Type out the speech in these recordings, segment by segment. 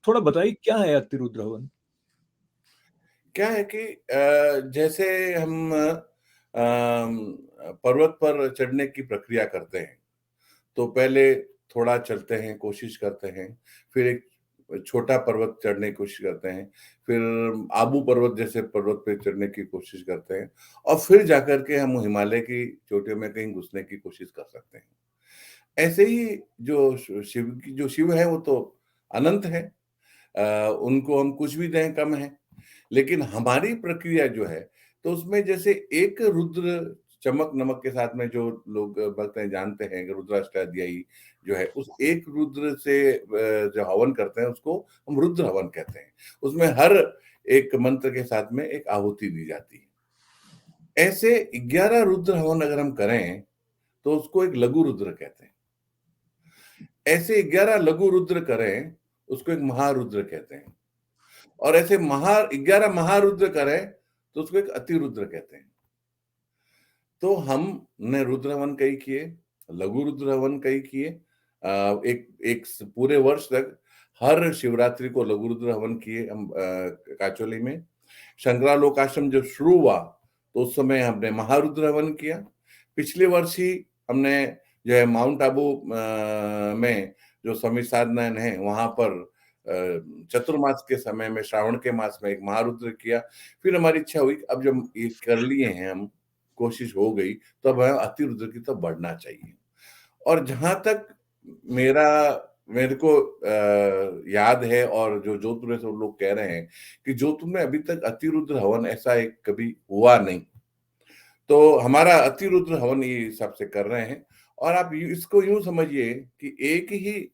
थोड़ा बताइए क्या है अतिरुद्र हवन? क्या है कि जैसे हम पर्वत पर चढ़ने की प्रक्रिया करते हैं, तो पहले थोड़ा चलते हैं, कोशिश करते हैं, फिर एक छोटा पर्वत चढ़ने की कोशिश करते हैं, फिर आबू पर्वत जैसे पर्वत पे चढ़ने की कोशिश करते हैं और फिर जाकर के हम हिमालय की चोटियों में कहीं घुसने की कोशिश कर सकते हैं। ऐसे ही जो शिव है वो तो अनंत है। उनको हम कुछ भी दें कम है। लेकिन हमारी प्रक्रिया जो है, तो उसमें जैसे एक रुद्र चमक नमक के साथ में जो लोग भक्त हैं जानते हैं कि रुद्राष्टध्यायी जो है, उस एक रुद्र से जो हवन करते हैं उसको हम रुद्र हवन कहते हैं। उसमें हर एक मंत्र के साथ में एक आहुति दी जाती है। ऐसे 11 रुद्र हवन अगर हम करें, तो उसको एक लघु रुद्र कहते हैं। ऐसे 11 लघु रुद्र करें, उसको एक महारुद्र कहते हैं। और ऐसे 11 महारुद्र करें, तो उसको एक अतिरुद्र कहते हैं। तो हमने रुद्र हवन कई किए, लघु रुद्र हवन कई किए। एक एक पूरे वर्ष तक हर शिवरात्रि को लघु रुद्र हवन किए हम काचोली में। शंकरालोकाश्रम जब शुरू हुआ, तो उस समय हमने महारुद्र हवन किया। पिछले वर्ष ही हमने जो है माउंट आबू में जो स्वामी साधनायन है, वहां पर चतुर्मास के समय में श्रावण के मास में एक महारुद्र किया। फिर हमारी इच्छा हुई अब जब ये कर लिए हैं हम, कोशिश हो गई, तो अब अतिरुद्र की तरफ बढ़ना चाहिए। और जहां तक मेरा मेरे को याद है और जो जोधपुर में सब लोग कह रहे हैं कि जोधपुर में अभी तक अतिरुद्र हवन ऐसा एक कभी हुआ नहीं। तो हमारा अतिरुद्र हवन ये हिसाब से कर रहे हैं। और आप इसको यूं समझिए कि एक ही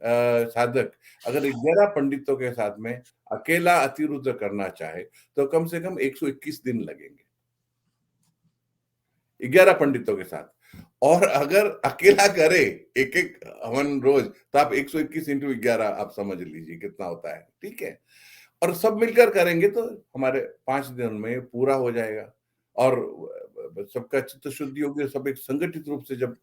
साधक अगर 11 पंडितों के साथ में अकेला अतिरुद्र करना चाहे, तो कम से कम 121 दिन लगेंगे 11 पंडितों के साथ। और अगर अकेला करे एक एक हवन रोज, तो आप 121 इंटू 11 आप समझ लीजिए कितना होता है। ठीक है। और सब मिलकर करेंगे तो हमारे 5 दिन में पूरा हो जाएगा। और सबका चित्त शुद्धि होगी, सब एक संगठित रूप से जब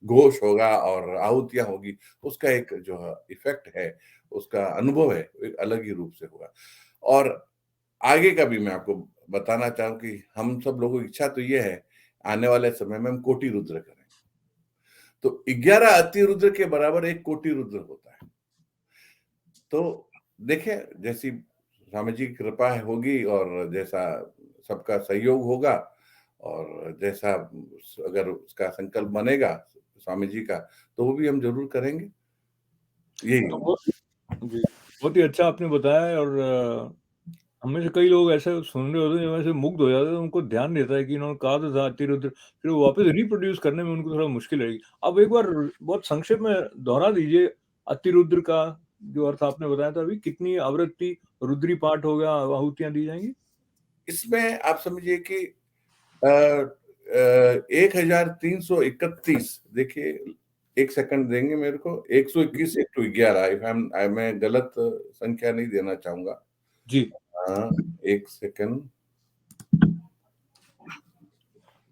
घोष होगा और आहुतियां होगी, उसका एक जो इफेक्ट है, उसका अनुभव है, एक अलग ही रूप से होगा। और आगे का भी मैं आपको बताना चाहूं कि हम सब लोगों की इच्छा तो ये है, आने वाले समय में हम कोटि रुद्र करें। तो 11 अति रुद्र के बराबर एक कोटि रुद्र होता है। तो देखिए, जैसी स्वामी जी की कृपा होगी और जैसा सबका सहयोग होगा और जैसा अगर उसका संकल्प बनेगा स्वामी जी का, तो वो भी हम जरूर करेंगे। यही तो है। बहुत जी, बहुत ही अच्छा आपने बताया है। और हम में से कई लोग ऐसे सुन रहे होते हैं, जो ऐसे मुग्ध हो जाते हैं, उनको ध्यान देता है कि इन्होंने कहा तो था अतिरुद्र, फिर वो वापस रिप्रोड्यूस करने में उनको थोड़ा मुश्किल रहेगी। आप एक बार बहुत संक्षेप में दोहरा दीजिए अतिरुद्र का जो अर्थ आपने बताया था अभी, कितनी आवृत्ति रुद्री पाठ होगा, आहुतियाँ दी जाएँगी? इसमें आप समझिए कि 1331, देखिए, एक सेकंड देंगे मेरे को। 121 इंटू 11, मैं गलत संख्या नहीं देना चाहूंगा। जी। हाँ, एक सेकंड।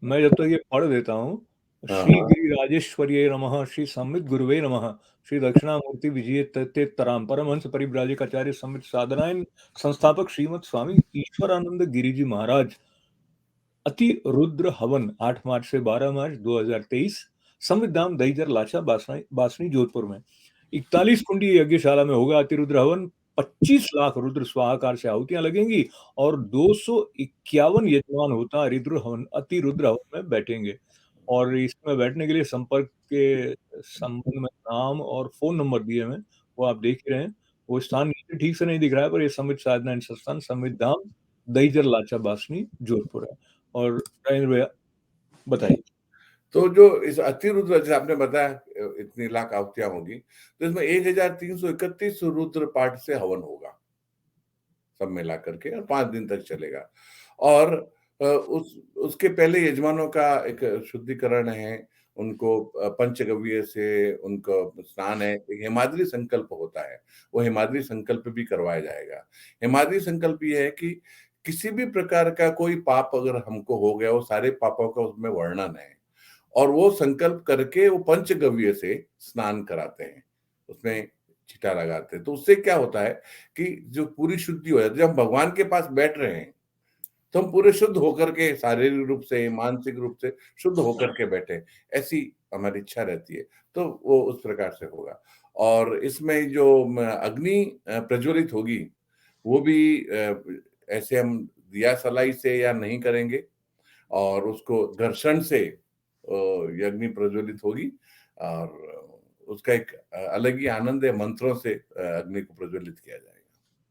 मैं जब तक ये पढ़ देता हूँ, हाँ श्री हाँ। गिरिराजेश्वर्यै नमः, श्री संवित गुरुवे नमः, श्री दक्षिणामूर्ति विजय तेतराम परमहंस परिव्राजकाचार्य संवित साधनायन संस्थापक श्रीमद स्वामी ईश्वरानंद गिरि जी महाराज अति रुद्र हवन 8 मार्च से 12 मार्च 2023 संविधान दहीजर लाचा बासनी जोधपुर में 41 कुंडी यज्ञशाला में होगा अतिरुद्र हवन। 25 लाख रुद्र स्वाहाकार से आहुतियां लगेंगी और 251 यजमान होता रुद्र हवन अतिरुद्र हवन में बैठेंगे। और इसमें बैठने के लिए संपर्क के संबंध में नाम और फोन नंबर दिए हुए हैं, वो आप देख ही रहे हैं। वो स्थान नीचे ठीक से नहीं दिख रहा है, पर ये संवित साधना संस्थान संवित धाम दहीजर लाचा बासनी जोधपुर है। और राजेंद्र भैया बताइए। तो जो इस अतिरुद्र जैसे आपने बताया इतनी लाख आहुतियां होगी, तो इसमें 1331 रुद्र पाठ से हवन होगा सब मिला करके, और 5 दिन तक चलेगा। और उस उसके पहले यजमानों का एक शुद्धिकरण है, उनको पंचगव्य से उनको स्नान है, एक हिमाद्री संकल्प होता है, वो हिमाद्री संकल्प भी करवाया जाएगा। हिमाद्री संकल्प ये है कि किसी भी प्रकार का कोई पाप अगर हमको हो गया, वो सारे पापों का उसमें वर्णन है। और वो संकल्प करके वो पंचगव्य से स्नान कराते हैं। उसमें छींटा लगाते हैं। तो उससे क्या होता है कि जो पूरी शुद्धि हो जाती है। जब हम भगवान के पास बैठ रहे हैं, तो हम पूरे शुद्ध होकर के, शारीरिक रूप से, मानसिक रूप से शुद्ध होकर के बैठे, ऐसी हमारी इच्छा रहती है। तो वो उस प्रकार से होगा। और इसमें जो अग्नि प्रज्वलित होगी, वो भी ऐसे हम दिया सलाई से या नहीं करेंगे, और उसको घर्षण से ये अग्नि प्रज्वलित होगी, और उसका एक अलग ही आनंद है। मंत्रों से अग्नि को प्रज्वलित किया जाए।